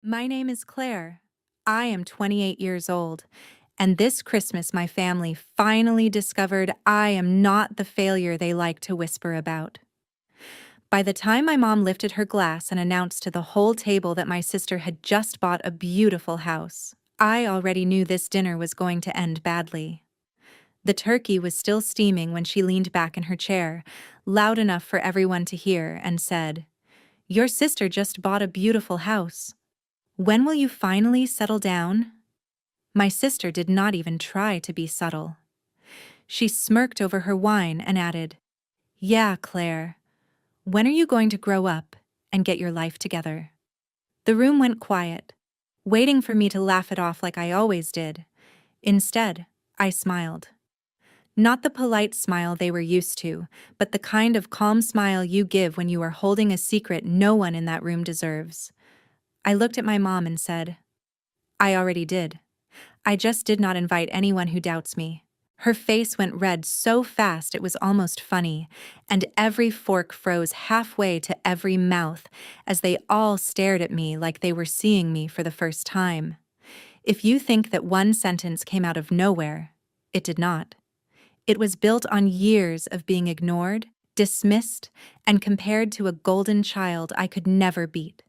My name is Claire. I am 28 years old, and this Christmas my family finally discovered I am not the failure they like to whisper about. By the time my mom lifted her glass and announced to the whole table that my sister had just bought a beautiful house, I already knew this dinner was going to end badly. The turkey was still steaming when she leaned back in her chair, loud enough for everyone to hear, and said, "Your sister just bought a beautiful house. When will you finally settle down?" My sister did not even try to be subtle. She smirked over her wine and added, "Yeah, Claire. When are you going to grow up and get your life together?" The room went quiet, waiting for me to laugh it off like I always did. Instead, I smiled. Not the polite smile they were used to, but the kind of calm smile you give when you are holding a secret no one in that room deserves. I looked at my mom and said, "I already did. I just did not invite anyone who doubts me." Her face went red so fast it was almost funny, and every fork froze halfway to every mouth as they all stared at me like they were seeing me for the first time. If you think that one sentence came out of nowhere, it did not. It was built on years of being ignored, dismissed, and compared to a golden child I could never beat.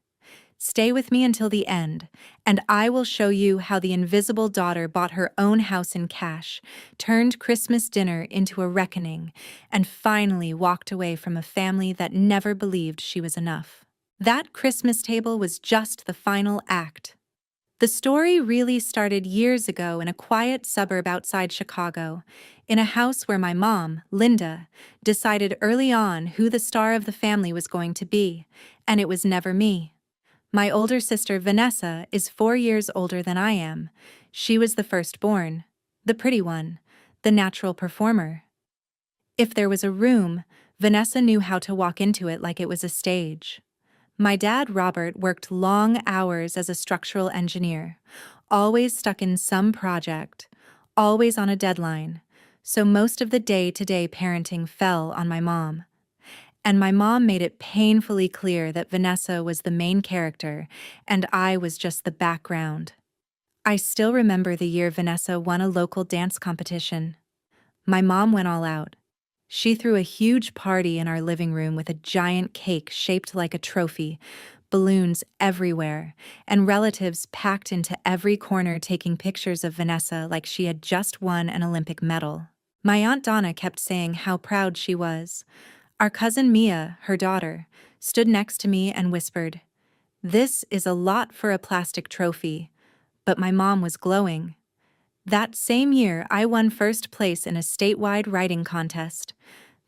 Stay with me until the end, and I will show you how the invisible daughter bought her own house in cash, turned Christmas dinner into a reckoning, and finally walked away from a family that never believed she was enough. That Christmas table was just the final act. The story really started years ago in a quiet suburb outside Chicago, in a house where my mom, Linda, decided early on who the star of the family was going to be, and it was never me. My older sister, Vanessa, is 4 years older than I am. She was the firstborn, the pretty one, the natural performer. If there was a room, Vanessa knew how to walk into it like it was a stage. My dad, Robert, worked long hours as a structural engineer, always stuck in some project, always on a deadline, so most of the day-to-day parenting fell on my mom. And my mom made it painfully clear that Vanessa was the main character and I was just the background. I still remember the year Vanessa won a local dance competition. My mom went all out. She threw a huge party in our living room with a giant cake shaped like a trophy, balloons everywhere, and relatives packed into every corner taking pictures of Vanessa like she had just won an Olympic medal. My Aunt Donna kept saying how proud she was. Our cousin Mia, her daughter, stood next to me and whispered, "This is a lot for a plastic trophy," but my mom was glowing. That same year, I won first place in a statewide writing contest.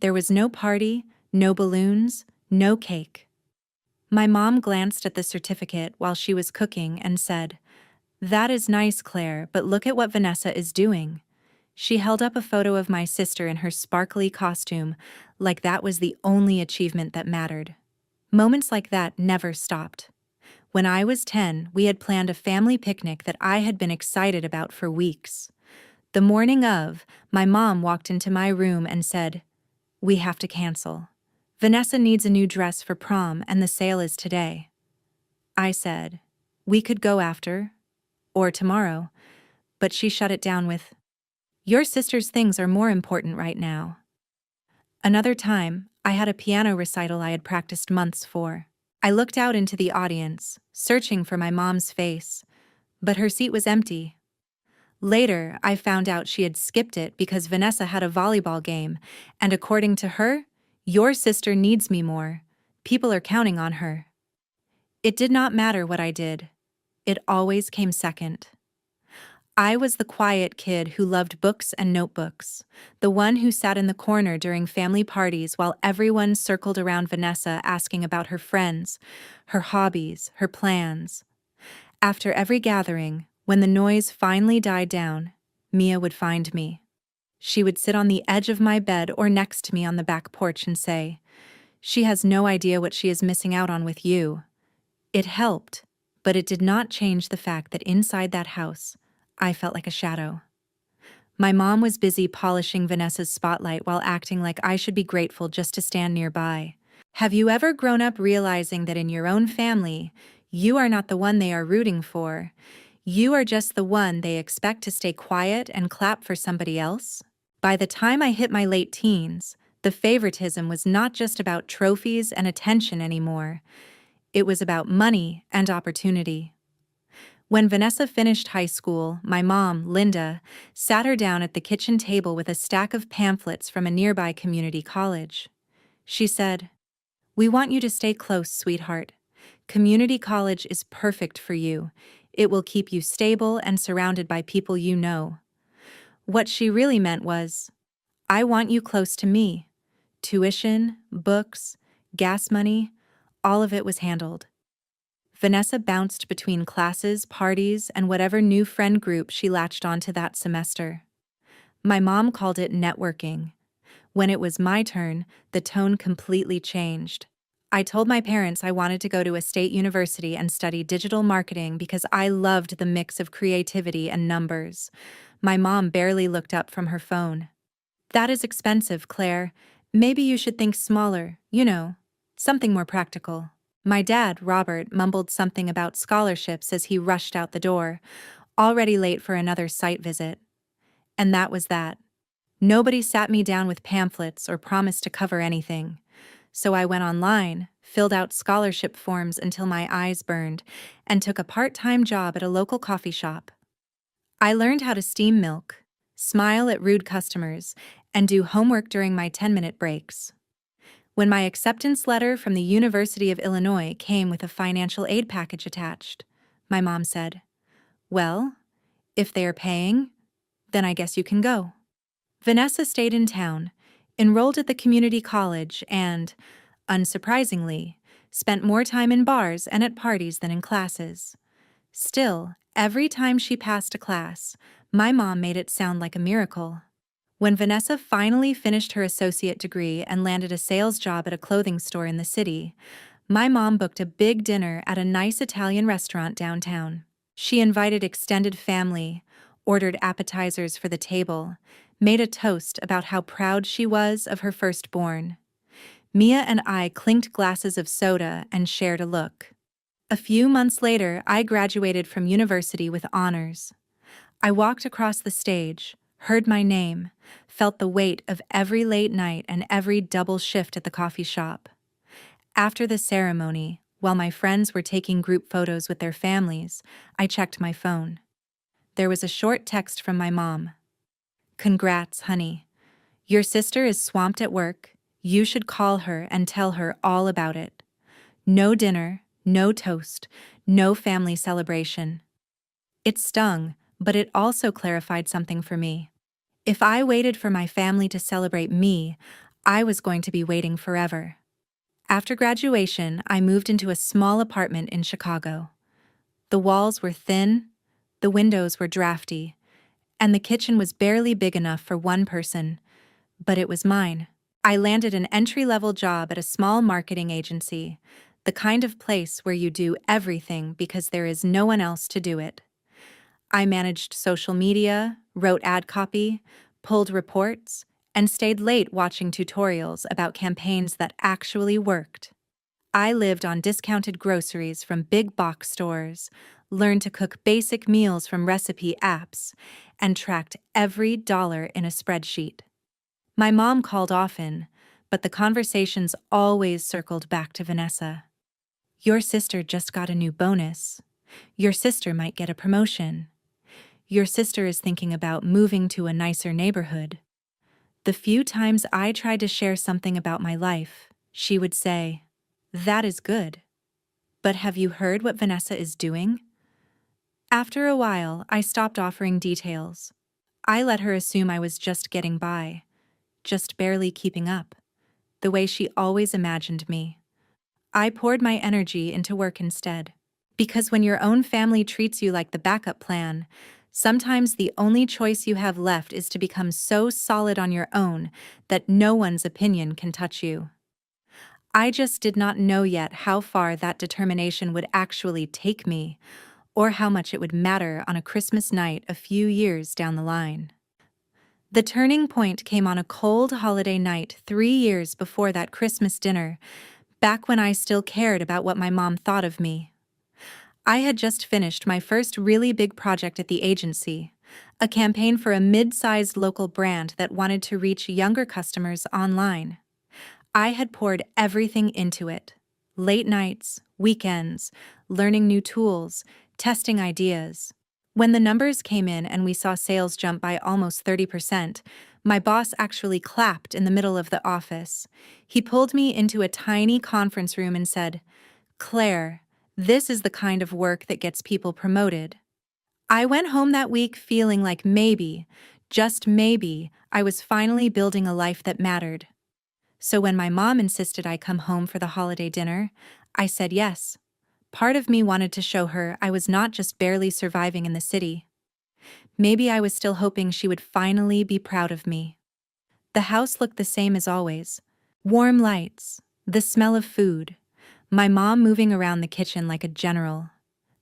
There was no party, no balloons, no cake. My mom glanced at the certificate while she was cooking and said, "That is nice, Claire, but look at what Vanessa is doing." She held up a photo of my sister in her sparkly costume, like that was the only achievement that mattered. Moments like that never stopped. When I was 10, we had planned a family picnic that I had been excited about for weeks. The morning of, my mom walked into my room and said, "We have to cancel. Vanessa needs a new dress for prom and the sale is today." I said, "We could go after, or tomorrow," but she shut it down with, "Your sister's things are more important right now." Another time, I had a piano recital I had practiced months for. I looked out into the audience, searching for my mom's face, but her seat was empty. Later, I found out she had skipped it because Vanessa had a volleyball game, and according to her, "Your sister needs me more. People are counting on her." It did not matter what I did. It always came second. I was the quiet kid who loved books and notebooks, the one who sat in the corner during family parties while everyone circled around Vanessa asking about her friends, her hobbies, her plans. After every gathering, when the noise finally died down, Mia would find me. She would sit on the edge of my bed or next to me on the back porch and say, "She has no idea what she is missing out on with you." It helped, but it did not change the fact that inside that house, I felt like a shadow. My mom was busy polishing Vanessa's spotlight while acting like I should be grateful just to stand nearby. Have you ever grown up realizing that in your own family, You are not the one they are rooting for. You are just the one they expect to stay quiet and clap for somebody else. By the time I hit my late teens, the favoritism was not just about trophies and attention anymore. It was about money and opportunity. When Vanessa finished high school, my mom, Linda, sat her down at the kitchen table with a stack of pamphlets from a nearby community college. She said, "We want you to stay close, sweetheart. Community college is perfect for you. It will keep you stable and surrounded by people you know." What she really meant was, "I want you close to me." Tuition, books, gas money, all of it was handled. Vanessa bounced between classes, parties, and whatever new friend group she latched onto that semester. My mom called it networking. When it was my turn, the tone completely changed. I told my parents I wanted to go to a state university and study digital marketing because I loved the mix of creativity and numbers. My mom barely looked up from her phone. "That is expensive, Claire. Maybe you should think smaller, something more practical." My dad, Robert, mumbled something about scholarships as he rushed out the door, already late for another site visit. And that was that. Nobody sat me down with pamphlets or promised to cover anything. So I went online, filled out scholarship forms until my eyes burned, and took a part-time job at a local coffee shop. I learned how to steam milk, smile at rude customers, and do homework during my 10-minute breaks. When my acceptance letter from the University of Illinois came with a financial aid package attached, my mom said, "Well, if they are paying, then I guess you can go." Vanessa stayed in town, enrolled at the community college, and, unsurprisingly, spent more time in bars and at parties than in classes. Still, every time she passed a class, my mom made it sound like a miracle. When Vanessa finally finished her associate degree and landed a sales job at a clothing store in the city, my mom booked a big dinner at a nice Italian restaurant downtown. She invited extended family, ordered appetizers for the table, made a toast about how proud she was of her firstborn. Mia and I clinked glasses of soda and shared a look. A few months later, I graduated from university with honors. I walked across the stage, heard my name, felt the weight of every late night and every double shift at the coffee shop. After the ceremony, while my friends were taking group photos with their families, I checked my phone. There was a short text from my mom. "Congrats, honey. Your sister is swamped at work. You should call her and tell her all about it. No dinner, no toast, no family celebration." It stung, but it also clarified something for me. If I waited for my family to celebrate me, I was going to be waiting forever. After graduation, I moved into a small apartment in Chicago. The walls were thin, the windows were drafty, and the kitchen was barely big enough for one person, but it was mine. I landed an entry-level job at a small marketing agency, the kind of place where you do everything because there is no one else to do it. I managed social media, wrote ad copy, pulled reports, and stayed late watching tutorials about campaigns that actually worked. I lived on discounted groceries from big box stores, learned to cook basic meals from recipe apps, and tracked every dollar in a spreadsheet. My mom called often, but the conversations always circled back to Vanessa. "Your sister just got a new bonus. Your sister might get a promotion. Your sister is thinking about moving to a nicer neighborhood." The few times I tried to share something about my life, she would say, "That is good. But have you heard what Vanessa is doing?" After a while, I stopped offering details. I let her assume I was just getting by, just barely keeping up, the way she always imagined me. I poured my energy into work instead. Because when your own family treats you like the backup plan, sometimes the only choice you have left is to become so solid on your own that no one's opinion can touch you. I just did not know yet how far that determination would actually take me, or how much it would matter on a Christmas night a few years down the line. The turning point came on a cold holiday night 3 years before that Christmas dinner, back when I still cared about what my mom thought of me. I had just finished my first really big project at the agency, a campaign for a mid-sized local brand that wanted to reach younger customers online. I had poured everything into it. Late nights, weekends, learning new tools, testing ideas. When the numbers came in and we saw sales jump by almost 30%, my boss actually clapped in the middle of the office. He pulled me into a tiny conference room and said, "Claire, this is the kind of work that gets people promoted." I went home that week feeling like maybe, just maybe, I was finally building a life that mattered. So when my mom insisted I come home for the holiday dinner, I said yes. Part of me wanted to show her I was not just barely surviving in the city. Maybe I was still hoping she would finally be proud of me. The house looked the same as always. Warm lights, the smell of food, my mom moving around the kitchen like a general.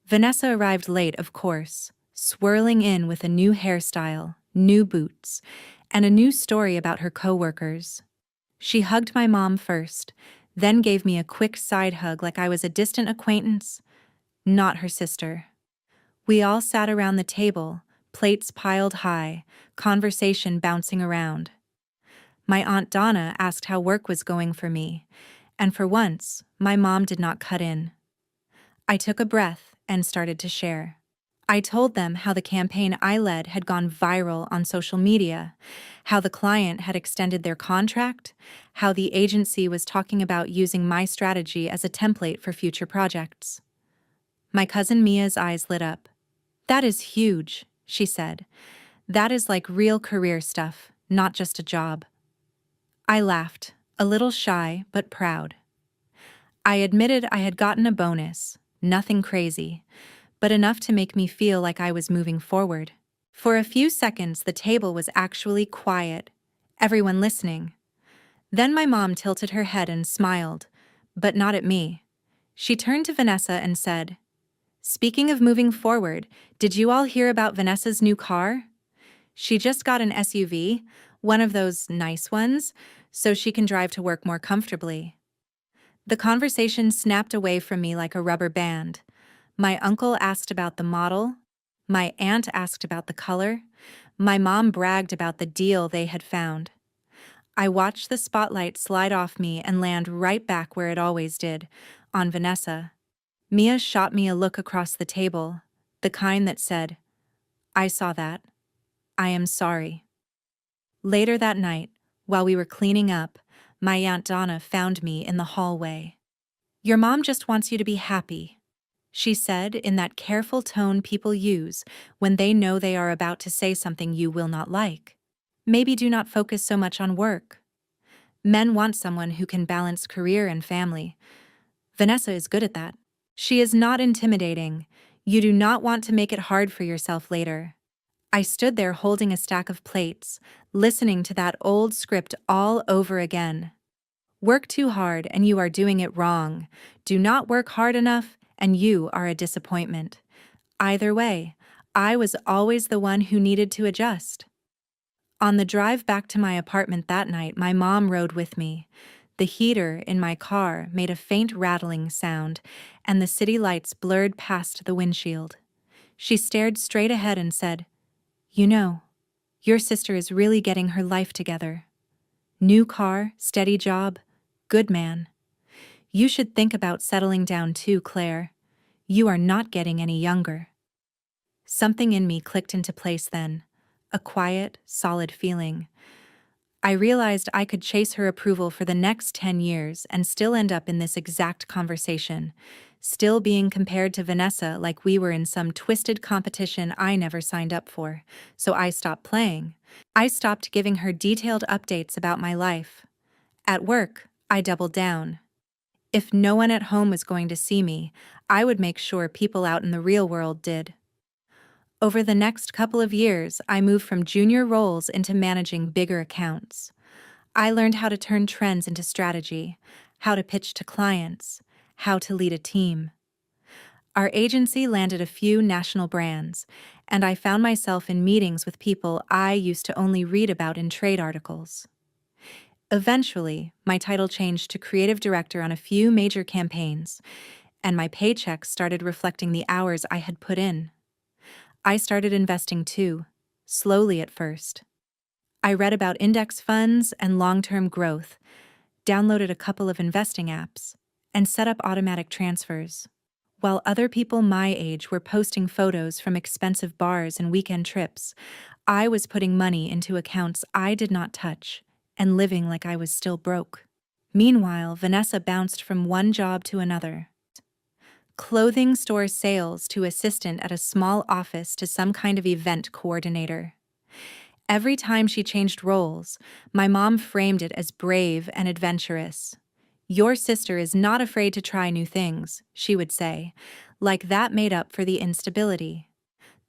Vanessa arrived late, of course, swirling in with a new hairstyle, new boots, and a new story about her coworkers. She hugged my mom first, then gave me a quick side hug like I was a distant acquaintance, not her sister. We all sat around the table, plates piled high, conversation bouncing around. My Aunt Donna asked how work was going for me, and for once, my mom did not cut in. I took a breath and started to share. I told them how the campaign I led had gone viral on social media, how the client had extended their contract, how the agency was talking about using my strategy as a template for future projects. My cousin Mia's eyes lit up. "That is huge," she said. "That is like real career stuff, not just a job." I laughed, a little shy but proud. I admitted I had gotten a bonus, nothing crazy, but enough to make me feel like I was moving forward. For a few seconds, the table was actually quiet, everyone listening. Then my mom tilted her head and smiled, but not at me. She turned to Vanessa and said, "Speaking of moving forward, did you all hear about Vanessa's new car? She just got an SUV, one of those nice ones, so she can drive to work more comfortably." The conversation snapped away from me like a rubber band. My uncle asked about the model. My aunt asked about the color. My mom bragged about the deal they had found. I watched the spotlight slide off me and land right back where it always did, on Vanessa. Mia shot me a look across the table, the kind that said, "I saw that. I am sorry." Later that night, while we were cleaning up, my Aunt Donna found me in the hallway. "Your mom just wants you to be happy," she said in that careful tone people use when they know they are about to say something you will not like. "Maybe do not focus so much on work. Men want someone who can balance career and family. Vanessa is good at that. She is not intimidating. You do not want to make it hard for yourself later." I stood there holding a stack of plates, listening to that old script all over again. Work too hard and you are doing it wrong. Do not work hard enough and you are a disappointment. Either way, I was always the one who needed to adjust. On the drive back to my apartment that night, my mom rode with me. The heater in my car made a faint rattling sound, and the city lights blurred past the windshield. She stared straight ahead and said, "You know, your sister is really getting her life together. New car, steady job, good man. You should think about settling down too, Claire. You are not getting any younger." Something in me clicked into place then, a quiet, solid feeling. I realized I could chase her approval for the next 10 years and still end up in this exact conversation, still being compared to Vanessa like we were in some twisted competition I never signed up for, so I stopped playing. I stopped giving her detailed updates about my life. At work, I doubled down. If no one at home was going to see me, I would make sure people out in the real world did. Over the next couple of years, I moved from junior roles into managing bigger accounts. I learned how to turn trends into strategy, how to pitch to clients, how to lead a team. Our agency landed a few national brands, and I found myself in meetings with people I used to only read about in trade articles. Eventually, my title changed to creative director on a few major campaigns, and my paycheck started reflecting the hours I had put in. I started investing too, slowly at first. I read about index funds and long-term growth, downloaded a couple of investing apps, and set up automatic transfers. While other people my age were posting photos from expensive bars and weekend trips, I was putting money into accounts I did not touch and living like I was still broke. Meanwhile, Vanessa bounced from one job to another. Clothing store sales to assistant at a small office to some kind of event coordinator. Every time she changed roles, my mom framed it as brave and adventurous. "Your sister is not afraid to try new things," she would say, like that made up for the instability.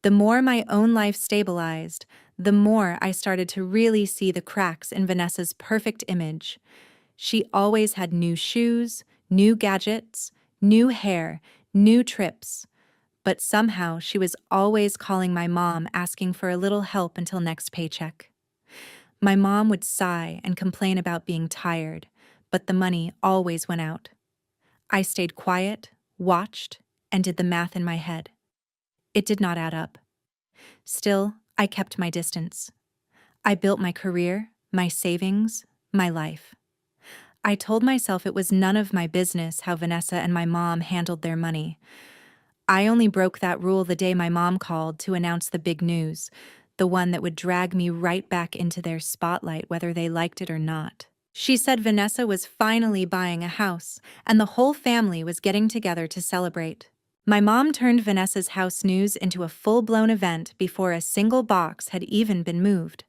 The more my own life stabilized, the more I started to really see the cracks in Vanessa's perfect image. She always had new shoes, new gadgets, new hair, new trips. But somehow she was always calling my mom asking for a little help until next paycheck. My mom would sigh and complain about being tired, but the money always went out. I stayed quiet, watched, and did the math in my head. It did not add up. Still, I kept my distance. I built my career, my savings, my life. I told myself it was none of my business how Vanessa and my mom handled their money. I only broke that rule the day my mom called to announce the big news, the one that would drag me right back into their spotlight whether they liked it or not. She said Vanessa was finally buying a house, and the whole family was getting together to celebrate. My mom turned Vanessa's house news into a full-blown event before a single box had even been moved.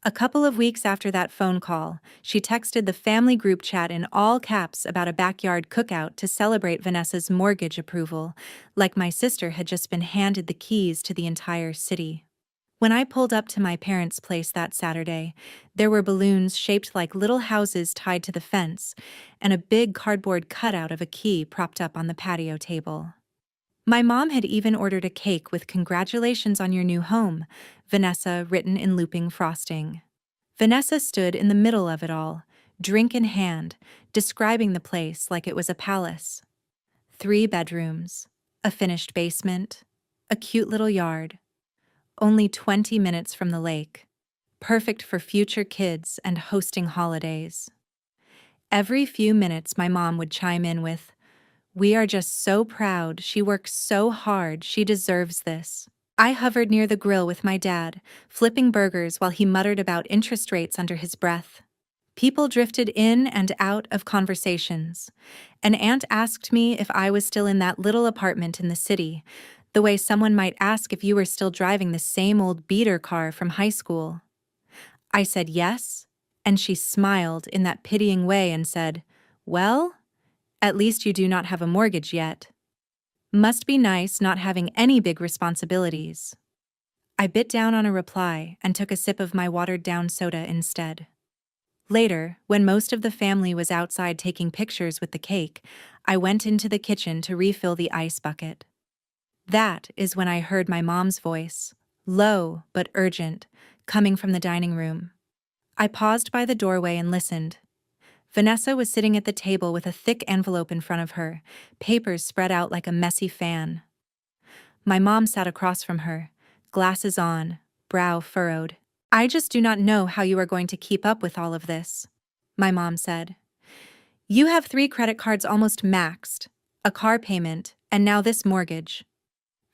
A couple of weeks after that phone call, she texted the family group chat in all caps about a backyard cookout to celebrate Vanessa's mortgage approval, like my sister had just been handed the keys to the entire city. When I pulled up to my parents' place that Saturday, there were balloons shaped like little houses tied to the fence, and a big cardboard cutout of a key propped up on the patio table. My mom had even ordered a cake with "Congratulations on your new home," Vanessa written in looping frosting. Vanessa stood in the middle of it all, drink in hand, describing the place like it was a palace. 3 bedrooms, a finished basement, a cute little yard. Only 20 minutes from the lake. Perfect for future kids and hosting holidays. Every few minutes my mom would chime in with, "We are just so proud, she works so hard, she deserves this." I hovered near the grill with my dad, flipping burgers while he muttered about interest rates under his breath. People drifted in and out of conversations. An aunt asked me if I was still in that little apartment in the city, the way someone might ask if you were still driving the same old beater car from high school. I said yes, and she smiled in that pitying way and said, "Well, at least you do not have a mortgage yet. Must be nice not having any big responsibilities." I bit down on a reply and took a sip of my watered-down soda instead. Later, when most of the family was outside taking pictures with the cake, I went into the kitchen to refill the ice bucket. That is when I heard my mom's voice, low but urgent, coming from the dining room. I paused by the doorway and listened. Vanessa was sitting at the table with a thick envelope in front of her, papers spread out like a messy fan. My mom sat across from her, glasses on, brow furrowed. "I just do not know how you are going to keep up with all of this," my mom said. "You have 3 credit cards almost maxed, a car payment, and now this mortgage."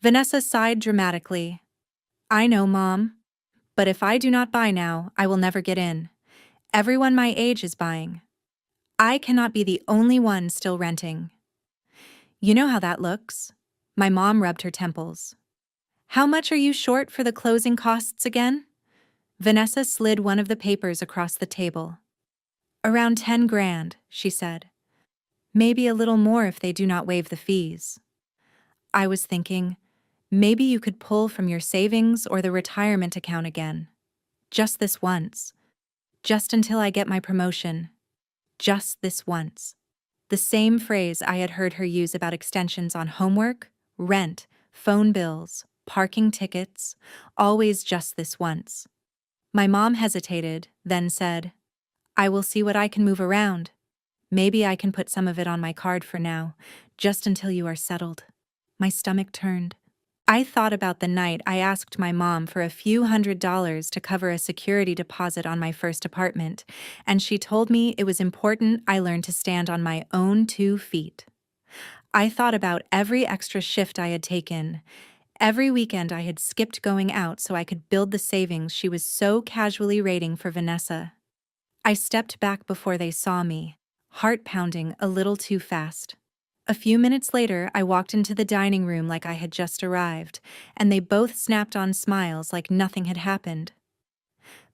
Vanessa sighed dramatically. "I know, Mom. But if I do not buy now, I will never get in. Everyone my age is buying. I cannot be the only one still renting." "You know how that looks." My mom rubbed her temples. "How much are you short for the closing costs again?" Vanessa slid one of the papers across the table. "Around 10 grand, she said. "Maybe a little more if they do not waive the fees." I was thinking, maybe you could pull from your savings or the retirement account again. Just this once. Just until I get my promotion. Just this once. The same phrase I had heard her use about extensions on homework, rent, phone bills, parking tickets, always just this once. My mom hesitated, then said, "I will see what I can move around. Maybe I can put some of it on my card for now, just until you are settled. My stomach turned. I thought about the night I asked my mom for a few $100s to cover a security deposit on my first apartment, and she told me it was important I learn to stand on my own 2 feet. I thought about every extra shift I had taken, every weekend I had skipped going out so I could build the savings she was so casually rating for Vanessa. I stepped back before they saw me, heart pounding a little too fast. A few minutes later, I walked into the dining room like I had just arrived, and they both snapped on smiles like nothing had happened.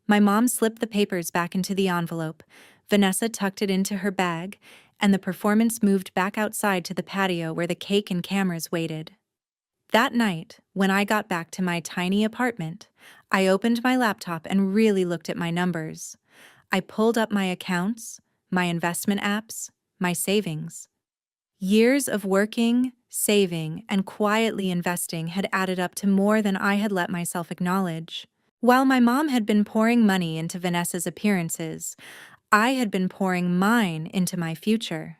My mom slipped the papers back into the envelope, Vanessa tucked it into her bag, and the performance moved back outside to the patio where the cake and cameras waited. That night, when I got back to my tiny apartment, I opened my laptop and really looked at my numbers. I pulled up my accounts, my investment apps, my savings. Years of working, saving, and quietly investing had added up to more than I had let myself acknowledge. While my mom had been pouring money into Vanessa's appearances, I had been pouring mine into my future.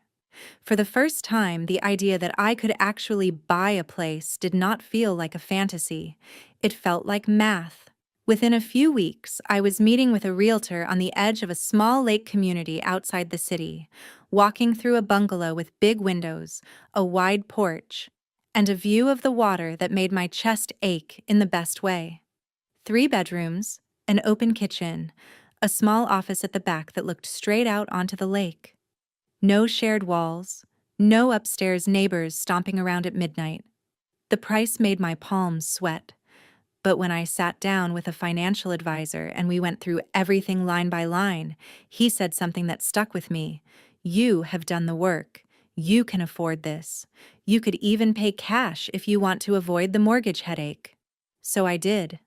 For the first time, the idea that I could actually buy a place did not feel like a fantasy. It felt like math. Within a few weeks, I was meeting with a realtor on the edge of a small lake community outside the city, walking through a bungalow with big windows, a wide porch, and a view of the water that made my chest ache in the best way. 3 bedrooms, an open kitchen, a small office at the back that looked straight out onto the lake. No shared walls, no upstairs neighbors stomping around at midnight. The price made my palms sweat. But when I sat down with a financial advisor and we went through everything line by line, he said something that stuck with me. You have done the work. You can afford this. You could even pay cash if you want to avoid the mortgage headache. So I did.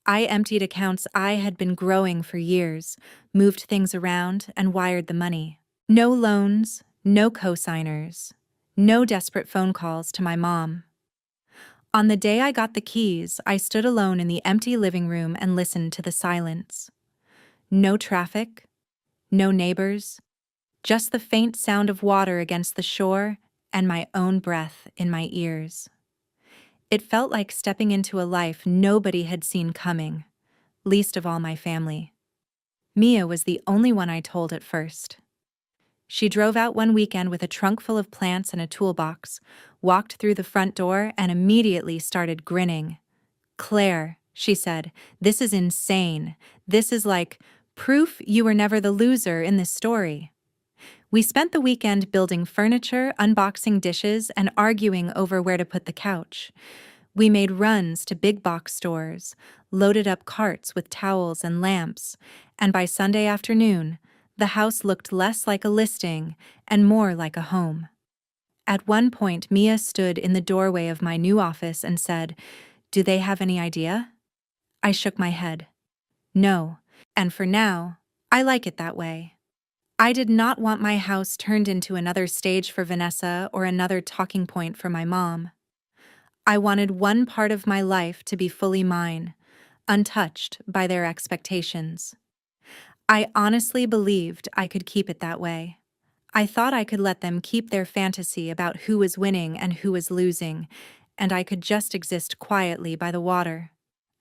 I emptied accounts I had been growing for years, moved things around, and wired the money. No loans, no cosigners, no desperate phone calls to my mom. On the day I got the keys, I stood alone in the empty living room and listened to the silence. No traffic, no neighbors, just the faint sound of water against the shore and my own breath in my ears. It felt like stepping into a life nobody had seen coming, least of all my family. Mia was the only one I told at first. She drove out one weekend with a trunk full of plants and a toolbox, walked through the front door, and immediately started grinning. "Claire," she said, "this is insane. This is like proof you were never the loser in this story." We spent the weekend building furniture, unboxing dishes, and arguing over where to put the couch. We made runs to big box stores, loaded up carts with towels and lamps, and by Sunday afternoon, the house looked less like a listing and more like a home. At one point, Mia stood in the doorway of my new office and said, "Do they have any idea?" I shook my head. No, and for now, I like it that way. I did not want my house turned into another stage for Vanessa or another talking point for my mom. I wanted one part of my life to be fully mine, untouched by their expectations. I honestly believed I could keep it that way. I thought I could let them keep their fantasy about who was winning and who was losing, and I could just exist quietly by the water.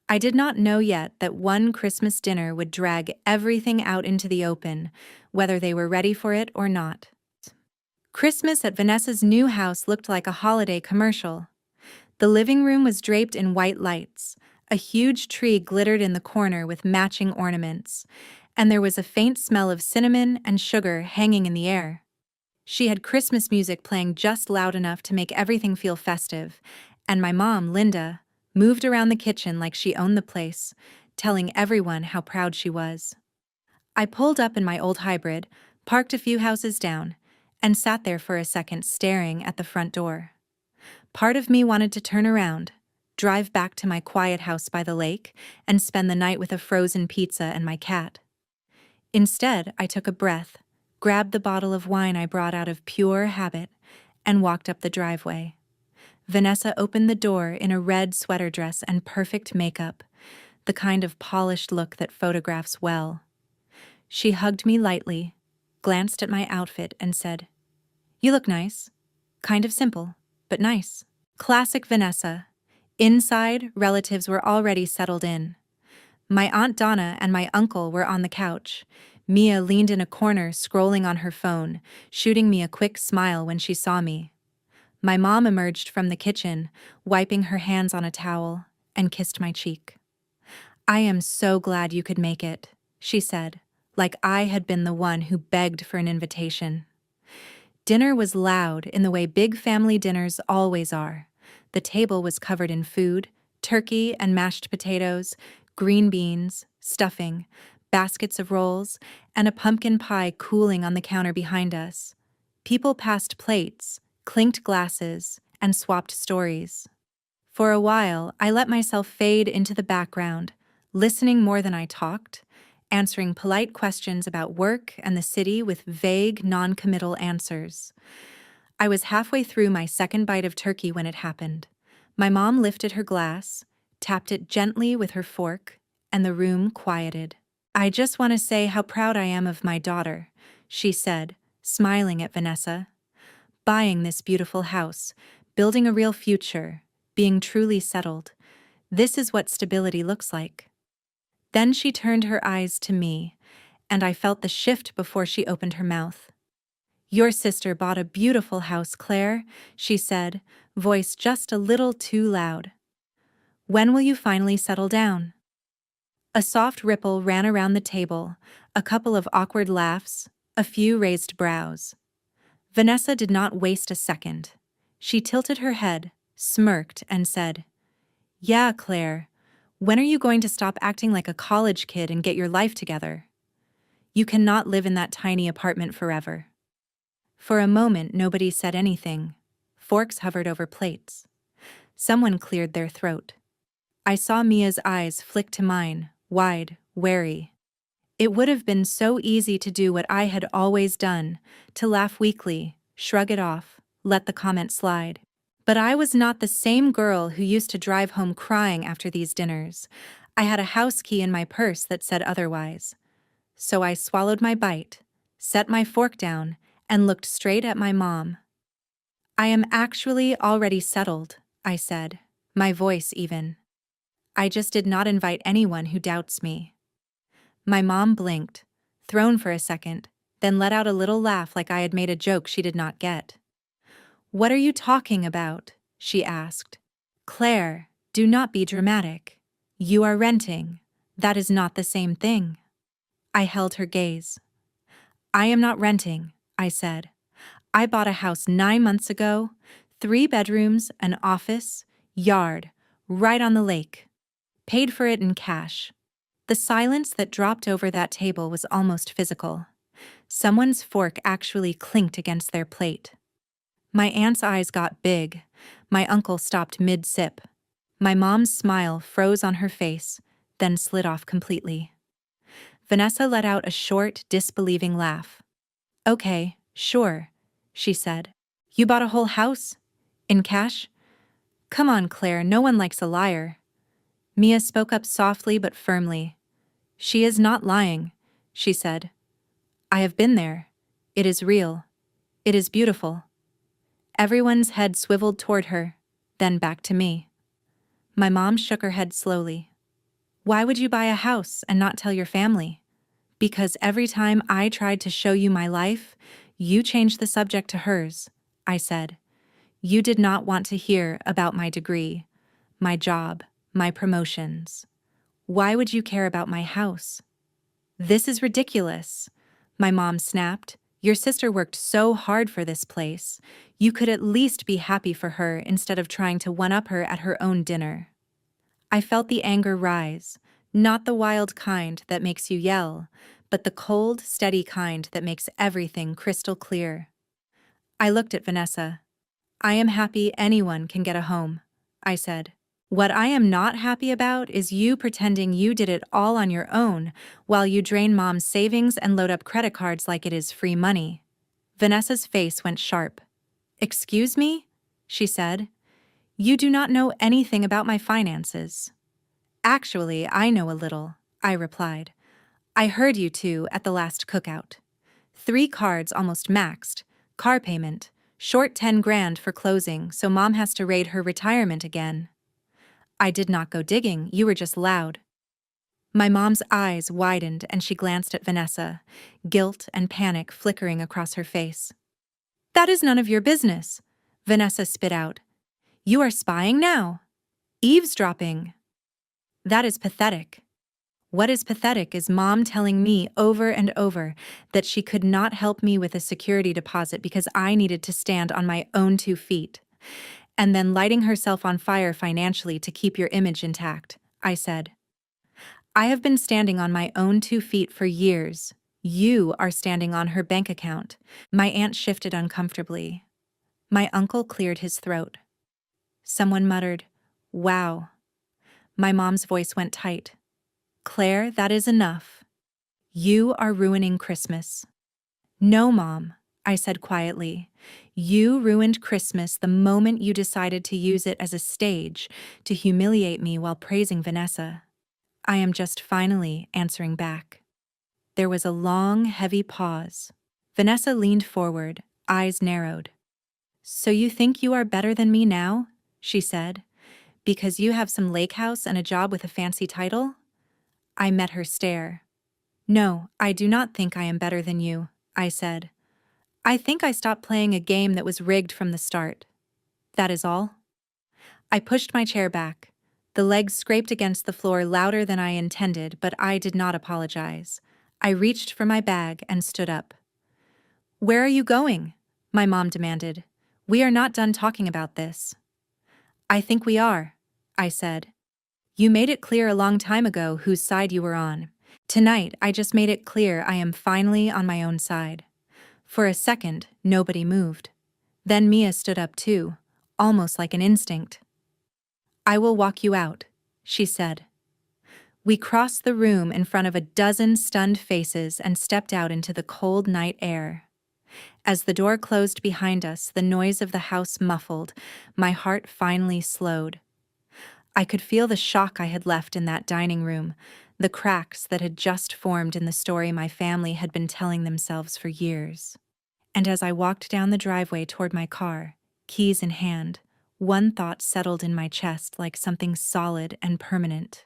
I did not know yet that one Christmas dinner would drag everything out into the open, whether they were ready for it or not. Christmas at Vanessa's new house looked like a holiday commercial. The living room was draped in white lights, a huge tree glittered in the corner with matching ornaments, and there was a faint smell of cinnamon and sugar hanging in the air. She had Christmas music playing just loud enough to make everything feel festive, and my mom, Linda, moved around the kitchen like she owned the place, telling everyone how proud she was. I pulled up in my old hybrid, parked a few houses down, and sat there for a second staring at the front door. Part of me wanted to turn around, drive back to my quiet house by the lake, and spend the night with a frozen pizza and my cat. Instead, I took a breath, grabbed the bottle of wine I brought out of pure habit, and walked up the driveway. Vanessa opened the door in a red sweater dress and perfect makeup, the kind of polished look that photographs well. She hugged me lightly, glanced at my outfit, and said, "You look nice." Kind of simple, but nice. Classic Vanessa. Inside, relatives were already settled in. My Aunt Donna and my uncle were on the couch. Mia leaned in a corner, scrolling on her phone, shooting me a quick smile when she saw me. My mom emerged from the kitchen, wiping her hands on a towel, and kissed my cheek. "I am so glad you could make it," she said, like I had been the one who begged for an invitation. Dinner was loud in the way big family dinners always are. The table was covered in food, turkey and mashed potatoes, green beans, stuffing, baskets of rolls, and a pumpkin pie cooling on the counter behind us. People passed plates, clinked glasses, and swapped stories. For a while, I let myself fade into the background, listening more than I talked, answering polite questions about work and the city with vague, non-committal answers. I was halfway through my second bite of turkey when it happened. My mom lifted her glass, tapped it gently with her fork, and the room quieted. "I just want to say how proud I am of my daughter," she said, smiling at Vanessa. "Buying this beautiful house, building a real future, being truly settled. This is what stability looks like." Then she turned her eyes to me, and I felt the shift before she opened her mouth. "Your sister bought a beautiful house, Claire," she said, voice just a little too loud. "When will you finally settle down?" A soft ripple ran around the table, a couple of awkward laughs, a few raised brows. Vanessa did not waste a second. She tilted her head, smirked, and said, "Yeah, Claire. When are you going to stop acting like a college kid and get your life together? You cannot live in that tiny apartment forever." For a moment, nobody said anything. Forks hovered over plates. Someone cleared their throat. I saw Mia's eyes flick to mine, wide, wary. It would have been so easy to do what I had always done, to laugh weakly, shrug it off, let the comment slide. But I was not the same girl who used to drive home crying after these dinners. I had a house key in my purse that said otherwise. So I swallowed my bite, set my fork down, and looked straight at my mom. "I am actually already settled," I said, my voice even. "I just did not invite anyone who doubts me." My mom blinked, thrown for a second, then let out a little laugh like I had made a joke she did not get. "What are you talking about?" she asked. "Claire, do not be dramatic. You are renting. That is not the same thing." I held her gaze. "I am not renting," I said. "I bought a house 9 months ago, 3 bedrooms, an office, yard, right on the lake. Paid for it in cash." The silence that dropped over that table was almost physical. Someone's fork actually clinked against their plate. My aunt's eyes got big. My uncle stopped mid-sip. My mom's smile froze on her face, then slid off completely. Vanessa let out a short, disbelieving laugh. "Okay, sure," she said. "You bought a whole house? In cash? Come on, Claire, no one likes a liar." Mia spoke up softly but firmly. "She is not lying," she said. "I have been there. It is real. It is beautiful." Everyone's head swiveled toward her, then back to me. My mom shook her head slowly. "Why would you buy a house and not tell your family?" "Because every time I tried to show you my life, you changed the subject to hers," I said. "You did not want to hear about my degree, my job, my promotions. Why would you care about my house?" "This is ridiculous," my mom snapped. "Your sister worked so hard for this place. You could at least be happy for her instead of trying to one-up her at her own dinner." I felt the anger rise, not the wild kind that makes you yell, but the cold, steady kind that makes everything crystal clear. I looked at Vanessa. "I am happy anyone can get a home," I said. "What I am not happy about is you pretending you did it all on your own while you drain mom's savings and load up credit cards like it is free money." Vanessa's face went sharp. "Excuse me?" she said. "You do not know anything about my finances." "Actually, I know a little," I replied. "I heard you two at the last cookout. 3 cards almost maxed, car payment, Short 10 grand for closing, so mom has to raid her retirement again. I did not go digging, you were just loud. My mom's eyes widened and she glanced at Vanessa, guilt and panic flickering across her face. That is none of your business, Vanessa spit out. You are spying now. Eavesdropping. That is pathetic. What is pathetic is mom telling me over and over that she could not help me with a security deposit because I needed to stand on my own 2 feet, and then lighting herself on fire financially to keep your image intact, I said. I have been standing on my own 2 feet for years. You are standing on her bank account. My aunt shifted uncomfortably. My uncle cleared his throat. Someone muttered, "Wow." My mom's voice went tight. Claire, that is enough. You are ruining Christmas. No, Mom, I said quietly. You ruined Christmas the moment you decided to use it as a stage to humiliate me while praising Vanessa. I am just finally answering back. There was a long, heavy pause. Vanessa leaned forward, eyes narrowed. So you think you are better than me now? She said. Because you have some lake house and a job with a fancy title? I met her stare. No, I do not think I am better than you, I said. I think I stopped playing a game that was rigged from the start. That is all. I pushed my chair back. The legs scraped against the floor louder than I intended, but I did not apologize. I reached for my bag and stood up. Where are you going? My mom demanded. We are not done talking about this. I think we are, I said. You made it clear a long time ago whose side you were on. Tonight, I just made it clear I am finally on my own side. For a second, nobody moved. Then Mia stood up too, almost like an instinct. I will walk you out, she said. We crossed the room in front of a dozen stunned faces and stepped out into the cold night air. As the door closed behind us, the noise of the house muffled, my heart finally slowed. I could feel the shock I had left in that dining room, the cracks that had just formed in the story my family had been telling themselves for years. And as I walked down the driveway toward my car, keys in hand, one thought settled in my chest like something solid and permanent.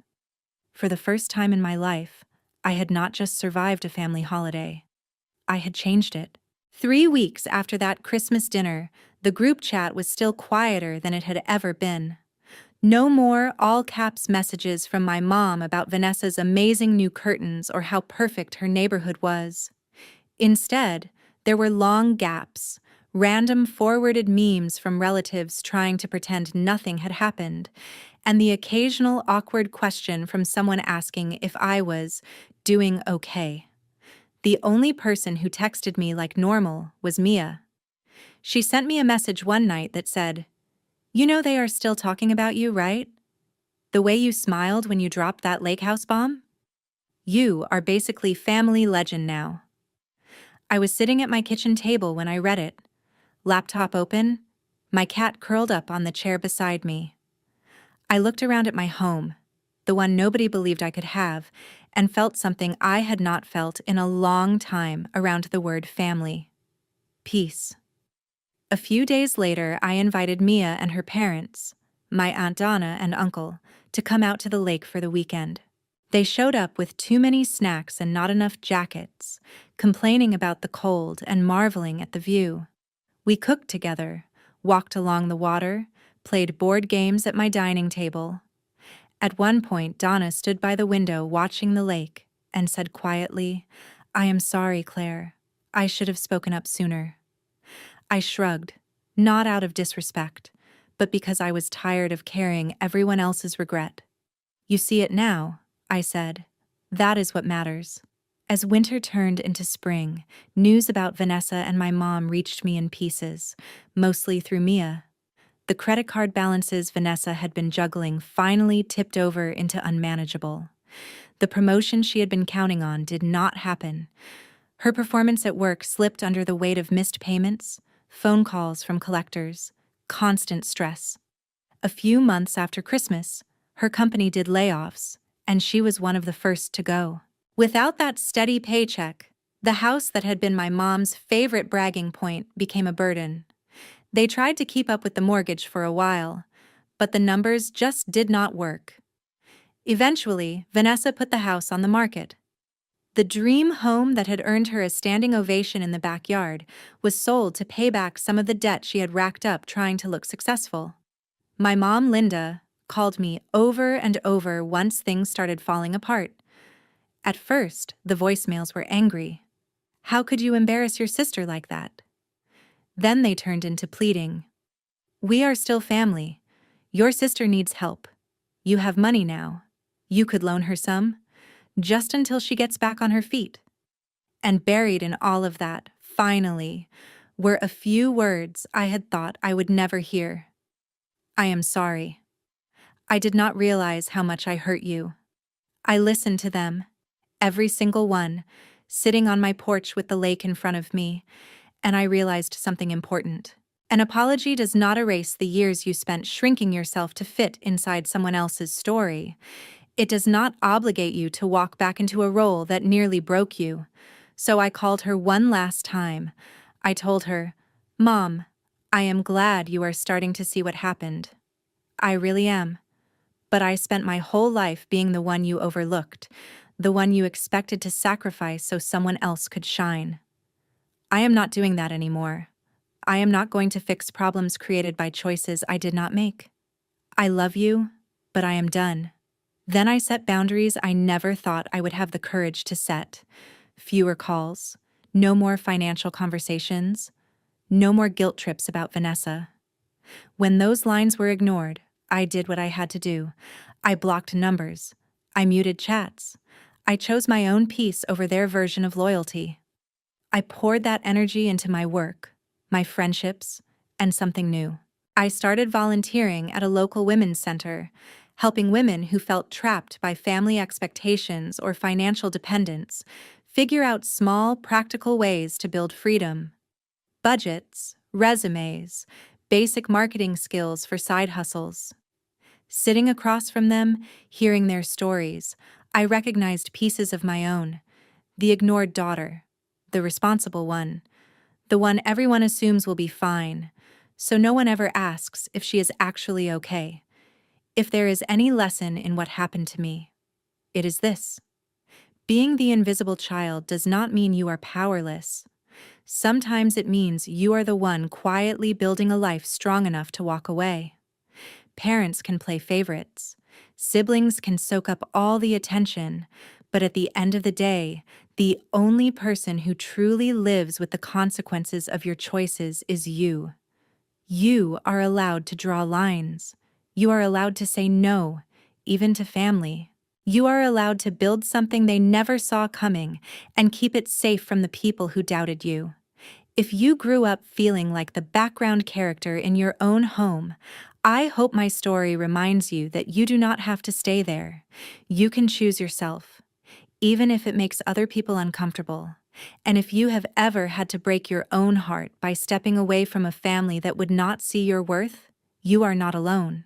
For the first time in my life, I had not just survived a family holiday. I had changed it. 3 weeks after that Christmas dinner, the group chat was still quieter than it had ever been. No more all-caps messages from my mom about Vanessa's amazing new curtains or how perfect her neighborhood was. Instead, there were long gaps, random forwarded memes from relatives trying to pretend nothing had happened, and the occasional awkward question from someone asking if I was doing okay. The only person who texted me like normal was Mia. She sent me a message one night that said, "You know they are still talking about you, right? The way you smiled when you dropped that lake house bomb? You are basically family legend now." I was sitting at my kitchen table when I read it. Laptop open, my cat curled up on the chair beside me. I looked around at my home, the one nobody believed I could have, and felt something I had not felt in a long time around the word family. Peace. A few days later, I invited Mia and her parents, my Aunt Donna and uncle, to come out to the lake for the weekend. They showed up with too many snacks and not enough jackets, complaining about the cold and marveling at the view. We cooked together, walked along the water, played board games at my dining table. At one point, Donna stood by the window watching the lake and said quietly, "I am sorry, Claire. I should have spoken up sooner." I shrugged, not out of disrespect, but because I was tired of carrying everyone else's regret. "You see it now," I said. "That is what matters." As winter turned into spring, news about Vanessa and my mom reached me in pieces, mostly through Mia. The credit card balances Vanessa had been juggling finally tipped over into unmanageable. The promotion she had been counting on did not happen. Her performance at work slipped under the weight of missed payments, phone calls from collectors, constant stress. A few months after Christmas, her company did layoffs, and she was one of the first to go. Without that steady paycheck, the house that had been my mom's favorite bragging point became a burden. They tried to keep up with the mortgage for a while, but the numbers just did not work. Eventually, Vanessa put the house on the market. The dream home that had earned her a standing ovation in the backyard was sold to pay back some of the debt she had racked up trying to look successful. My mom, Linda, called me over and over once things started falling apart. At first, the voicemails were angry. How could you embarrass your sister like that? Then they turned into pleading. We are still family. Your sister needs help. You have money now. You could loan her some, just until she gets back on her feet. And buried in all of that, finally, were a few words I had thought I would never hear. I am sorry. I did not realize how much I hurt you. I listened to them, every single one, sitting on my porch with the lake in front of me, and I realized something important. An apology does not erase the years you spent shrinking yourself to fit inside someone else's story. It does not obligate you to walk back into a role that nearly broke you. So I called her one last time. I told her, Mom, I am glad you are starting to see what happened. I really am. But I spent my whole life being the one you overlooked, the one you expected to sacrifice so someone else could shine. I am not doing that anymore. I am not going to fix problems created by choices I did not make. I love you, but I am done. Then I set boundaries I never thought I would have the courage to set. Fewer calls, no more financial conversations, no more guilt trips about Vanessa. When those lines were ignored, I did what I had to do. I blocked numbers. I muted chats. I chose my own peace over their version of loyalty. I poured that energy into my work, my friendships, and something new. I started volunteering at a local women's center, helping women who felt trapped by family expectations or financial dependence figure out small, practical ways to build freedom. Budgets, resumes, basic marketing skills for side hustles. Sitting across from them, hearing their stories, I recognized pieces of my own. The ignored daughter, the responsible one, the one everyone assumes will be fine, so no one ever asks if she is actually okay. If there is any lesson in what happened to me, it is this. Being the invisible child does not mean you are powerless. Sometimes it means you are the one quietly building a life strong enough to walk away. Parents can play favorites. Siblings can soak up all the attention, but at the end of the day, the only person who truly lives with the consequences of your choices is you. You are allowed to draw lines. You are allowed to say no, even to family. You are allowed to build something they never saw coming and keep it safe from the people who doubted you. If you grew up feeling like the background character in your own home, I hope my story reminds you that you do not have to stay there. You can choose yourself, even if it makes other people uncomfortable. And if you have ever had to break your own heart by stepping away from a family that would not see your worth, you are not alone.